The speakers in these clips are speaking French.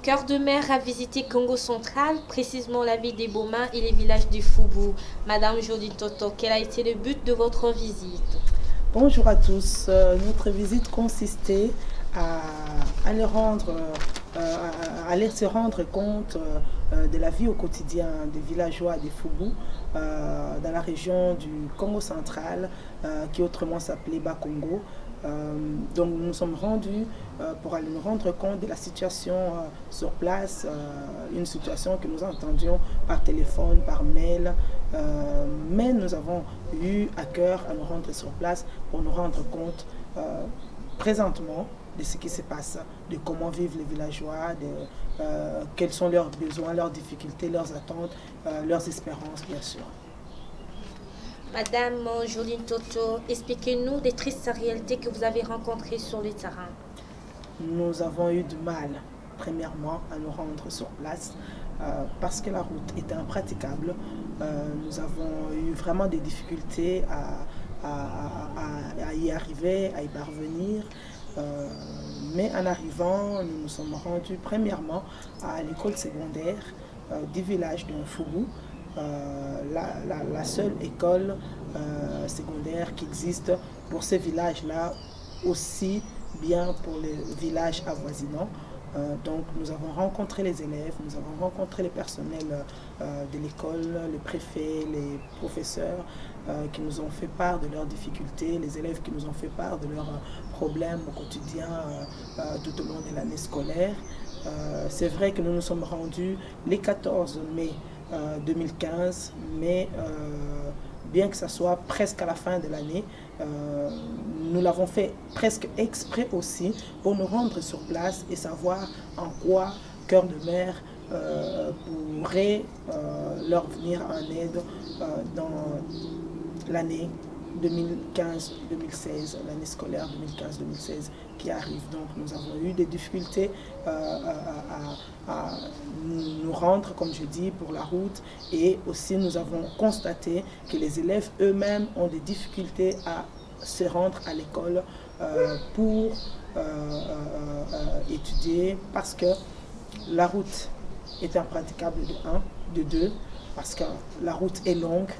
Cœur de mer a visité Congo central, précisément la ville des Boma et les villages du Foubou. Madame Jolie Toto, quel a été le but de votre visite? Bonjour à tous. Notre visite consistait à aller aller se rendre compte de la vie au quotidien des villageois des Foubou dans la région du Congo central qui autrement s'appelait Bas-Congo. Donc nous nous sommes rendus pour aller nous rendre compte de la situation sur place, une situation que nous entendions par téléphone, par mail, mais nous avons eu à cœur à nous rendre sur place pour nous rendre compte présentement de ce qui se passe, de comment vivent les villageois, quels sont leurs besoins, leurs difficultés, leurs attentes, leurs espérances bien sûr. Madame Joline Toto, expliquez-nous des tristes réalités que vous avez rencontrées sur le terrain. Nous avons eu du mal, premièrement, à nous rendre sur place parce que la route était impraticable. Nous avons eu vraiment des difficultés à y arriver, à y parvenir. Mais en arrivant, nous nous sommes rendus premièrement à l'école secondaire du village de Foubou. La seule école secondaire qui existe pour ce village-là, aussi bien pour les villages avoisinants. Donc nous avons rencontré les élèves, nous avons rencontré les personnels de l'école, les préfets, les professeurs qui nous ont fait part de leurs difficultés, les élèves qui nous ont fait part de leurs problèmes au quotidien tout au long de l'année scolaire. C'est vrai que nous nous sommes rendus les 14 mai 2015, mais bien que ça soit presque à la fin de l'année, nous l'avons fait presque exprès aussi pour nous rendre sur place et savoir en quoi Cœur de Mer pourrait leur venir en aide dans l'année 2015-2016, l'année scolaire 2015-2016 qui arrive. Donc nous avons eu des difficultés à nous rendre, comme je dis, pour la route, et aussi nous avons constaté que les élèves eux-mêmes ont des difficultés à se rendre à l'école pour étudier parce que la route est impraticable de 1, de 2, parce que la route est longue.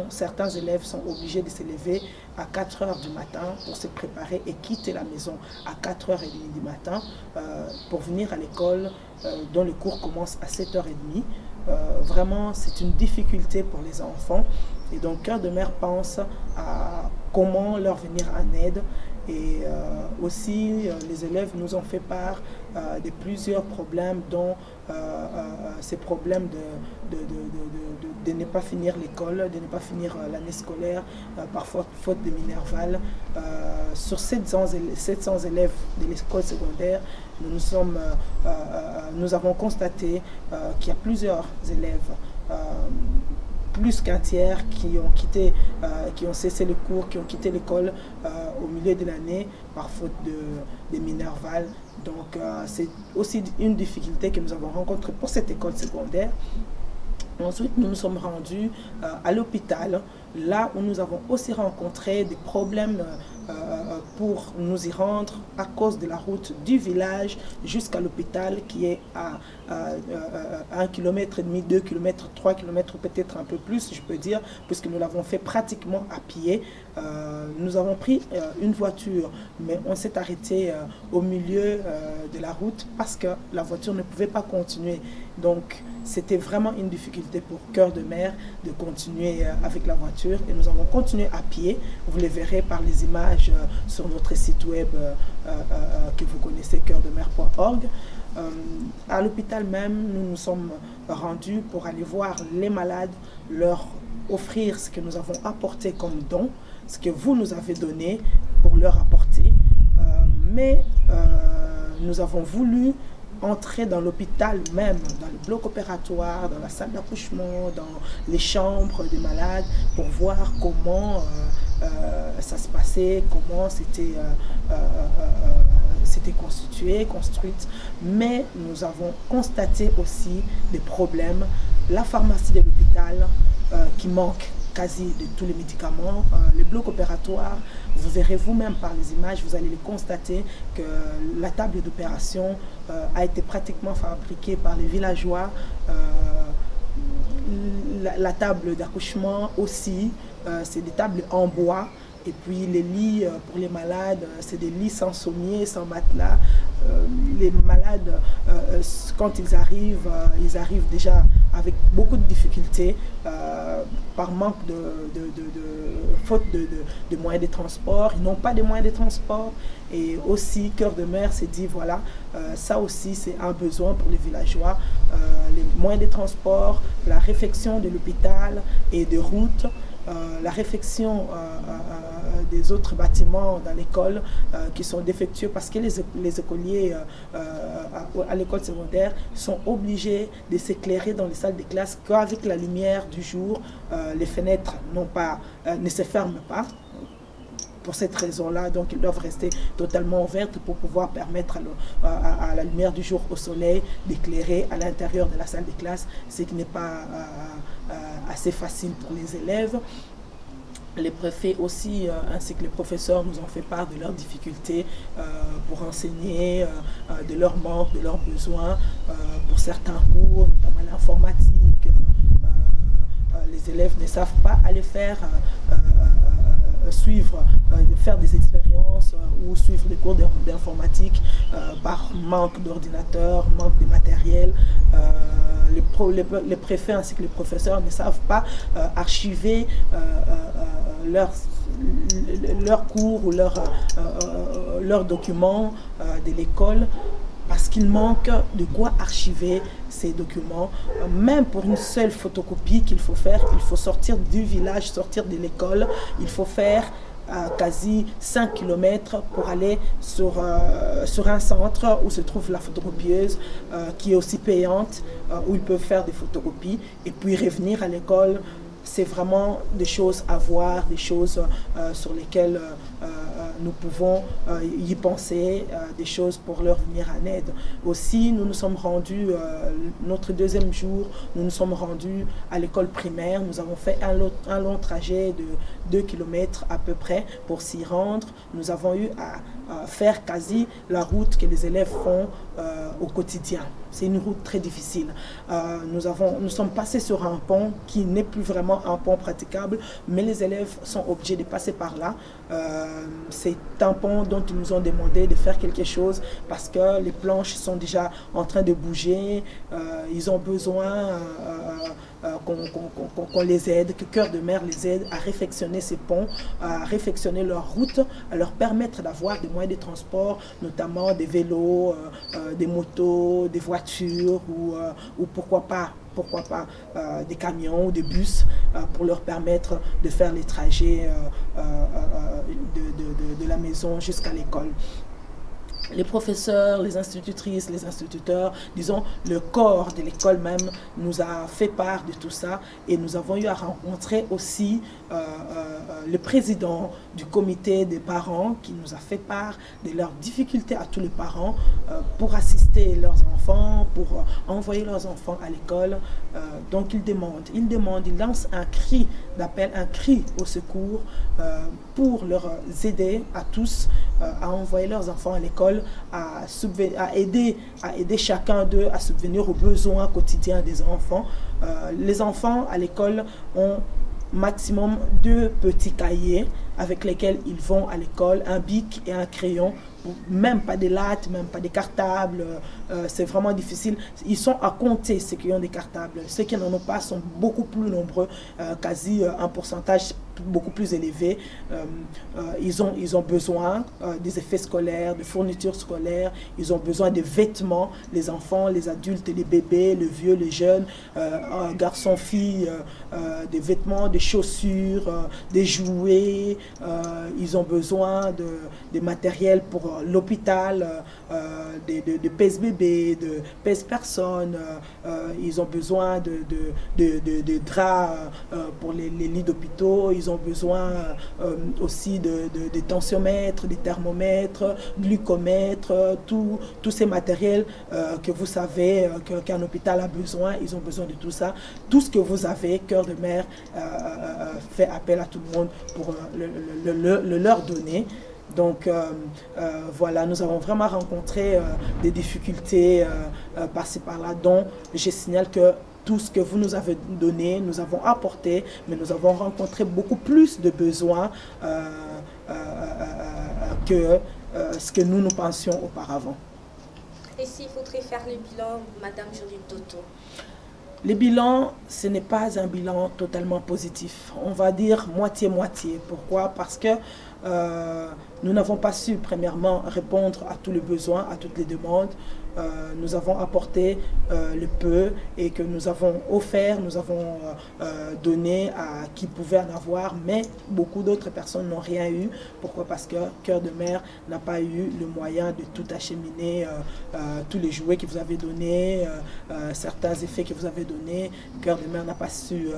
Certains élèves sont obligés de se lever à 4 heures du matin pour se préparer et quitter la maison à 4h30 du matin pour venir à l'école dont le cours commence à 7h30. Vraiment, c'est une difficulté pour les enfants. Et donc, Cœur de Mer pense à comment leur venir en aide. Et aussi, les élèves nous ont fait part de plusieurs problèmes, dont ces problèmes de ne pas finir l'école, de ne pas finir l'année scolaire, parfois faute de Minerval. Sur 700 élèves de l'école secondaire, nous avons constaté qu'il y a plusieurs élèves, plus qu'un tiers qui ont cessé le cours, qui ont quitté l'école au milieu de l'année par faute de Minerval. Donc c'est aussi une difficulté que nous avons rencontrée pour cette école secondaire. Ensuite, nous nous sommes rendus à l'hôpital, là où nous avons aussi rencontré des problèmes pour nous y rendre à cause de la route du village jusqu'à l'hôpital qui est à 1,5 km, 2 km, 3 km, peut-être un peu plus, je peux dire, puisque nous l'avons fait pratiquement à pied. Nous avons pris une voiture, mais on s'est arrêté au milieu de la route parce que la voiture ne pouvait pas continuer. Donc, c'était vraiment une difficulté pour Cœur de Mer de continuer avec la voiture et nous avons continué à pied. Vous les verrez par les images sur notre site web que vous connaissez, cœurdemer.org. À l'hôpital même, nous nous sommes rendus pour aller voir les malades, leur offrir ce que nous avons apporté comme don, ce que vous nous avez donné pour leur apporter. Mais nous avons voulu entrer dans l'hôpital même, dans le bloc opératoire, dans la salle d'accouchement, dans les chambres des malades, pour voir comment ça se passait, comment c'était construite. Mais nous avons constaté aussi des problèmes. La pharmacie de l'hôpital qui manque quasi de tous les médicaments, le bloc opératoire vous verrez vous-même par les images, vous allez les constater que la table d'opération a été pratiquement fabriquée par les villageois. La table d'accouchement aussi, c'est des tables en bois. Et puis les lits pour les malades, c'est des lits sans sommier, sans matelas. Les malades, quand ils arrivent déjà avec beaucoup de difficultés, par manque faute de moyens de transport. Ils n'ont pas de moyens de transport. Et aussi, Cœur de Mer s'est dit, voilà, ça aussi c'est un besoin pour les villageois. Les moyens de transport, la réfection de l'hôpital et des routes, la réfection des autres bâtiments dans l'école qui sont défectueux parce que les écoliers à l'école secondaire sont obligés de s'éclairer dans les salles de classe qu'avec la lumière du jour. Les fenêtres ne se ferment pas. Pour cette raison-là, donc ils doivent rester totalement ouvertes pour pouvoir permettre à la lumière du jour, au soleil, d'éclairer à l'intérieur de la salle de classe, ce qui n'est pas assez facile pour les élèves. Les préfets aussi, ainsi que les professeurs, nous ont fait part de leurs difficultés pour enseigner, de leur manque, de leurs besoins pour certains cours, notamment l'informatique. Les élèves ne savent pas aller faire faire des expériences ou suivre des cours d'informatique par manque d'ordinateur, manque de matériel. Les préfets ainsi que les professeurs ne savent pas archiver leurs cours ou leurs documents de l'école, parce qu'il manque de quoi archiver ces documents. Même pour une seule photocopie qu'il faut faire, il faut sortir du village, sortir de l'école, il faut faire quasi 5 km pour aller sur un centre où se trouve la photocopieuse qui est aussi payante, où ils peuvent faire des photocopies et puis revenir à l'école. C'est vraiment des choses à voir, des choses sur lesquelles nous pouvons y penser, des choses pour leur venir en aide. Aussi, nous nous sommes rendus, notre deuxième jour, nous nous sommes rendus à l'école primaire. Nous avons fait un long trajet de 2 km à peu près pour s'y rendre. Nous avons eu à faire quasi la route que les élèves font au quotidien. C'est une route très difficile. Nous sommes passés sur un pont qui n'est plus vraiment un pont praticable, mais les élèves sont obligés de passer par là. C'est un pont dont ils nous ont demandé de faire quelque chose parce que les planches sont déjà en train de bouger. Ils ont besoin qu'on les aide, que Cœur de Mer les aide à réfectionner ces ponts, à réfectionner leur route, à leur permettre d'avoir des moyens de transport, notamment des vélos, des motos, des voitures ou pourquoi pas des camions ou des bus pour leur permettre de faire les trajets de la maison jusqu'à l'école. Les professeurs, les institutrices, les instituteurs, disons le corps de l'école même nous a fait part de tout ça et nous avons eu à rencontrer aussi le président du comité des parents qui nous a fait part de leurs difficultés à tous les parents pour assister leurs enfants, pour envoyer leurs enfants à l'école. Donc ils lancent un cri d'appel, un cri au secours pour leur aider à tous à envoyer leurs enfants à l'école, à aider chacun d'eux à subvenir aux besoins quotidiens des enfants. Les enfants à l'école ont maximum 2 petits cahiers avec lesquels ils vont à l'école, un bic et un crayon, même pas des lattes, même pas des cartables, c'est vraiment difficile. Ils sont à compter ceux qui ont des cartables. Ceux qui n'en ont pas sont beaucoup plus nombreux, quasi un pourcentage beaucoup plus élevé. Ils ont besoin des effets scolaires, de fournitures scolaires, ils ont besoin de vêtements, les enfants, les adultes, les bébés, les vieux, les jeunes, garçons, filles, des vêtements, des chaussures, des jouets, ils ont besoin de matériel pour l'hôpital, de pèse-bébé, de pèse-personne, ils ont besoin de draps pour les lits d'hôpitaux, ils ils ont besoin aussi de tensiomètres, des thermomètres, glucomètres, tous ces matériels que vous savez qu'un hôpital a besoin. Ils ont besoin de tout ça. Tout ce que vous avez, Cœur de Mère fait appel à tout le monde pour le leur donner. Donc voilà, nous avons vraiment rencontré des difficultés par-ci par-là, dont je signale que tout ce que vous nous avez donné, nous avons apporté, mais nous avons rencontré beaucoup plus de besoins que ce que nous pensions auparavant. Et s'il faudrait faire le bilan, Madame Jolene Toto? Le bilan, ce n'est pas un bilan totalement positif. On va dire moitié-moitié. Pourquoi? Parce que nous n'avons pas su, premièrement, répondre à tous les besoins, à toutes les demandes. Nous avons apporté le peu et que nous avons offert, nous avons donné à qui pouvait en avoir, mais beaucoup d'autres personnes n'ont rien eu. Pourquoi? Parce que Cœur de Mère n'a pas eu le moyen de tout acheminer, tous les jouets que vous avez donnés, certains effets que vous avez donnés. Cœur de Mère n'a pas su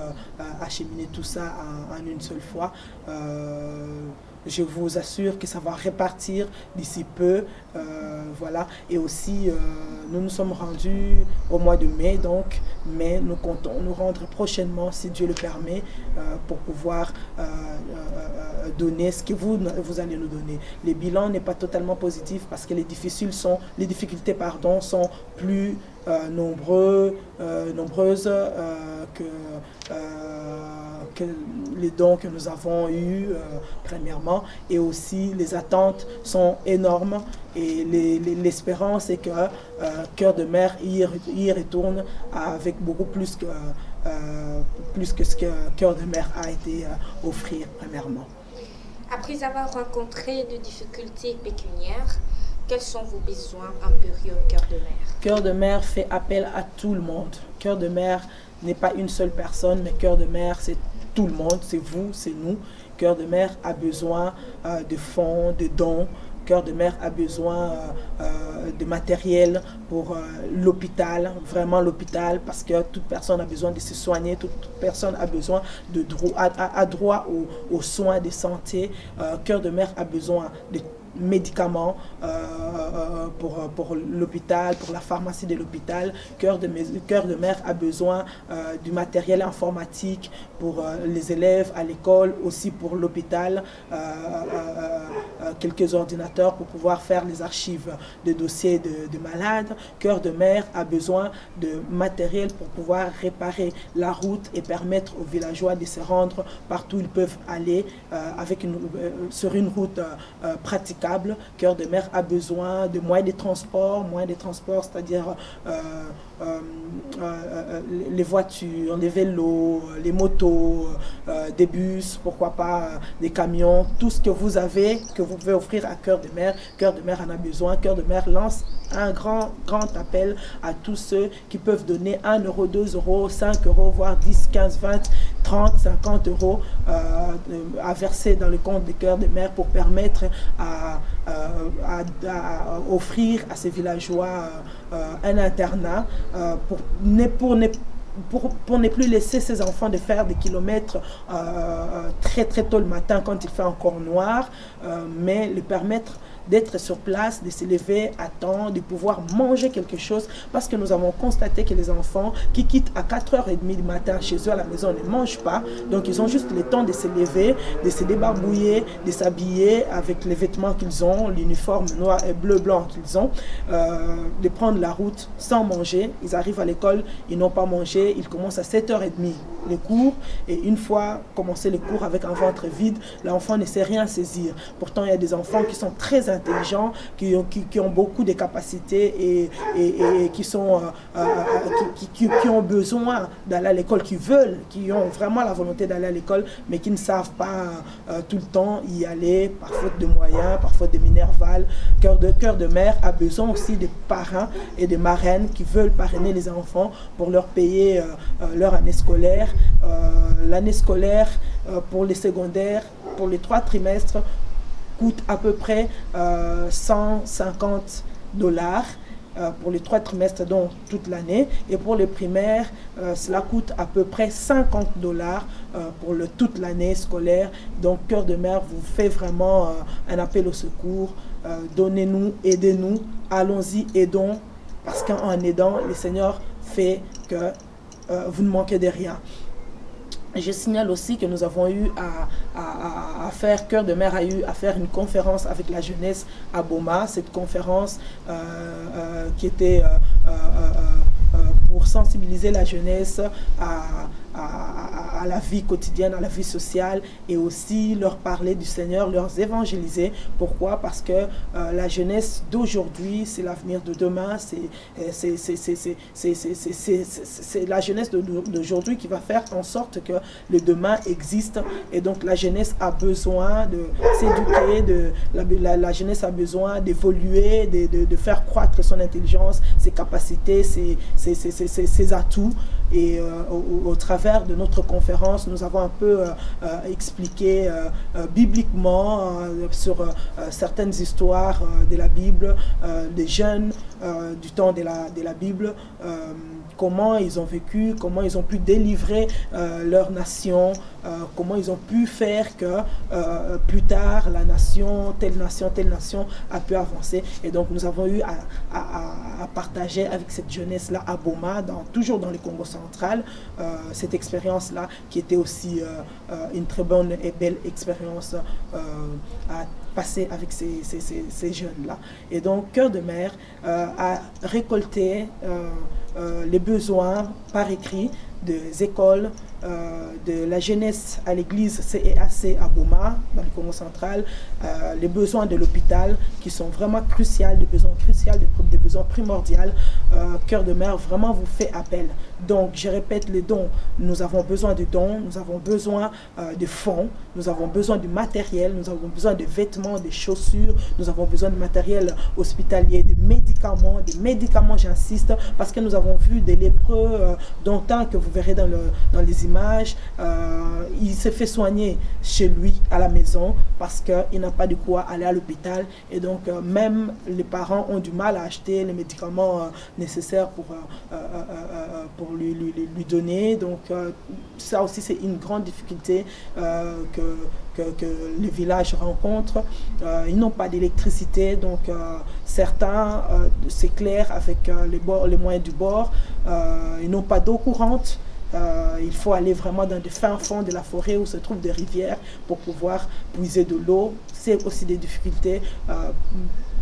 acheminer tout ça en une seule fois. Je vous assure que ça va repartir d'ici peu, voilà. Et aussi, nous nous sommes rendus au mois de mai, donc, mais nous comptons nous rendre prochainement, si Dieu le permet, pour pouvoir donner ce que vous allez nous donner. Le bilan n'est pas totalement positif parce que les difficultés sont plus nombreuses que les dons que nous avons eus premièrement, et aussi les attentes sont énormes et l'espérance est que Cœur de Mère y retourne avec beaucoup plus que ce que Cœur de Mère a été offrir premièrement. Après avoir rencontré des difficultés pécuniaires, quels sont vos besoins impérieux, Cœur de Mère? Cœur de Mère fait appel à tout le monde. Cœur de Mère n'est pas une seule personne, mais Cœur de Mère, c'est tout le monde, c'est vous, c'est nous. Cœur de Mère a besoin de fonds, de dons. Cœur de Mère a besoin de matériel pour l'hôpital, vraiment l'hôpital, parce que toute personne a besoin de se soigner, toute personne a besoin a droit aux soins de santé. Cœur de Mère a besoin de médicaments pour l'hôpital, pour la pharmacie de l'hôpital. Cœur de Mère a besoin du matériel informatique pour les élèves à l'école, aussi pour l'hôpital, quelques ordinateurs pour pouvoir faire les archives de dossiers de malades. Cœur de Mère a besoin de matériel pour pouvoir réparer la route et permettre aux villageois de se rendre partout où ils peuvent aller sur une route praticable. Cœur de Mère a besoin de moyens de transport, c'est-à-dire les voitures, les vélos, les motos, des bus, pourquoi pas des camions, tout ce que vous avez, que vous pouvez offrir à Cœur de Mère. Cœur de Mère en a besoin. Cœur de Mère lance un grand appel à tous ceux qui peuvent donner 1 euro, 2 euros, 5 euros, voire 10, 15, 20, 30, 50 euros à verser dans le compte de Cœur de Mère pour permettre à offrir à ces villageois un internat pour ne plus laisser ces enfants de faire des kilomètres très tôt le matin quand il fait encore noir, mais les permettre d'être sur place, de se lever à temps, de pouvoir manger quelque chose, parce que nous avons constaté que les enfants qui quittent à 4h30 du matin chez eux à la maison ne mangent pas, donc ils ont juste le temps de se lever, de se débarbouiller, de s'habiller avec les vêtements qu'ils ont, l'uniforme noir et bleu-blanc qu'ils ont, de prendre la route sans manger. Ils arrivent à l'école, ils n'ont pas mangé, ils commencent à 7h30 les cours, et une fois commencé les cours avec un ventre vide, l'enfant ne sait rien saisir. Pourtant, il y a des enfants qui sont très intelligents, qui ont beaucoup de capacités et qui ont besoin d'aller à l'école, qui ont vraiment la volonté d'aller à l'école, mais qui ne savent pas tout le temps y aller, par faute de moyens, par faute de minerval. Cœur de Mère a besoin aussi des parrains et des marraines qui veulent parrainer les enfants pour leur payer leur année scolaire. L'année scolaire pour les secondaires, pour les 3 trimestres, coûte à peu près $150. pour les 3 trimestres, donc toute l'année. Et pour les primaires, cela coûte à peu près $50 pour toute l'année scolaire. Donc Cœur de Mère vous fait vraiment un appel au secours. Donnez-nous, aidez-nous, allons-y, aidons, parce qu'en aidant, le Seigneur fait que vous ne manquez de rien. Je signale aussi que nous avons eu à faire, Cœur de Mère a eu à faire une conférence avec la jeunesse à Boma. Cette conférence qui était pour sensibiliser la jeunesse à la vie quotidienne, à la vie sociale, et aussi leur parler du Seigneur, leur évangéliser. Pourquoi? Parce que la jeunesse d'aujourd'hui, c'est l'avenir de demain. C'est la jeunesse d'aujourd'hui qui va faire en sorte que le demain existe. Et donc la jeunesse a besoin de s'éduquer, la jeunesse a besoin d'évoluer, de faire croître son intelligence, ses capacités, ses atouts. Et au travers de notre conférence, nous avons un peu expliqué bibliquement sur certaines histoires de la Bible, des jeunes du temps de la Bible, comment ils ont vécu, comment ils ont pu délivrer leur nation, comment ils ont pu faire que plus tard la nation, telle nation a pu avancer. Et donc nous avons eu à partager avec cette jeunesse-là à Boma, toujours dans le Congo central, cette expérience-là qui était aussi une très bonne et belle expérience à passer avec ces jeunes-là. Et donc Cœur de Mère a récolté les besoins par écrit des écoles, de la jeunesse à l'église CEAC à Boma, dans le Congo central, les besoins de l'hôpital qui sont vraiment cruciaux, des besoins primordiaux. Cœur de Mère vraiment vous fait appel. Donc, je répète les dons. Nous avons besoin de dons, nous avons besoin de fonds, nous avons besoin de matériel, nous avons besoin de vêtements, de chaussures, nous avons besoin de matériel hospitalier, de médicaments, j'insiste, parce que nous avons vu des lépreux d'antan que vous verrez dans les images. Il s'est fait soigner chez lui à la maison parce qu'il n'a pas de quoi aller à l'hôpital, et donc même les parents ont du mal à acheter les médicaments nécessaires pour lui donner. Donc ça aussi c'est une grande difficulté que les villages rencontrent. Ils n'ont pas d'électricité, donc certains s'éclairent avec les moyens du bord. Ils n'ont pas d'eau courante. Il faut aller vraiment dans des fins fonds de la forêt où se trouvent des rivières pour pouvoir puiser de l'eau. C'est aussi des difficultés.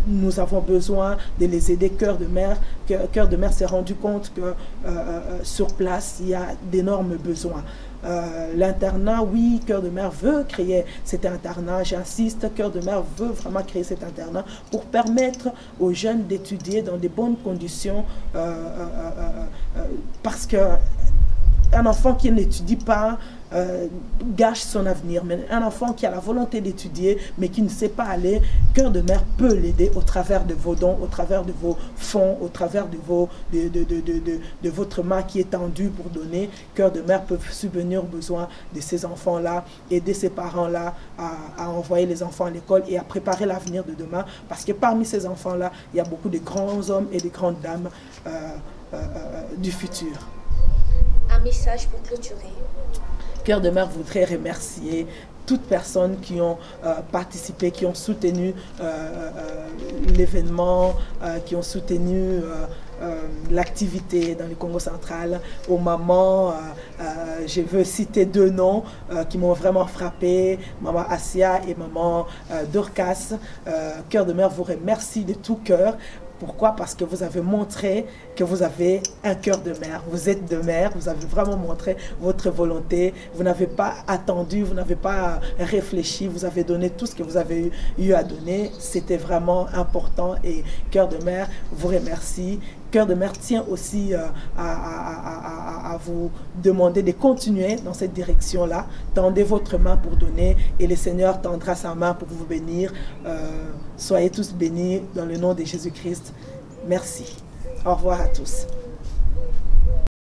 Nous avons besoin de les aider. Cœur de Mère s'est rendu compte que sur place, il y a d'énormes besoins. L'internat, oui, Cœur de Mère veut créer cet internat, j'insiste, Cœur de Mère veut vraiment créer cet internat pour permettre aux jeunes d'étudier dans de bonnes conditions, parce que un enfant qui n'étudie pas gâche son avenir. Mais un enfant qui a la volonté d'étudier, mais qui ne sait pas aller, Cœur de Mère peut l'aider au travers de vos dons, au travers de vos fonds, au travers de votre main qui est tendue pour donner. Cœur de Mère peut subvenir aux besoins de ces enfants-là, aider ces parents-là à envoyer les enfants à l'école et à préparer l'avenir de demain. Parce que parmi ces enfants-là, il y a beaucoup de grands hommes et de grandes dames du futur. Un message pour clôturer. Cœur de Mère voudrait remercier toutes personnes qui ont participé, qui ont soutenu l'événement, qui ont soutenu l'activité dans le Congo central. Aux mamans, je veux citer 2 noms qui m'ont vraiment frappé, maman Asia et maman Dorcas. Cœur de Mère vous remercie de tout cœur. Pourquoi? Parce que vous avez montré que vous avez un cœur de mère. Vous êtes de mère, vous avez vraiment montré votre volonté. Vous n'avez pas attendu, vous n'avez pas réfléchi, vous avez donné tout ce que vous avez eu à donner. C'était vraiment important et Cœur de Mère vous remercie. Cœur de Mère tient aussi à vous demander de continuer dans cette direction-là. Tendez votre main pour donner et le Seigneur tendra sa main pour vous bénir. Soyez tous bénis dans le nom de Jésus-Christ. Merci. Au revoir à tous.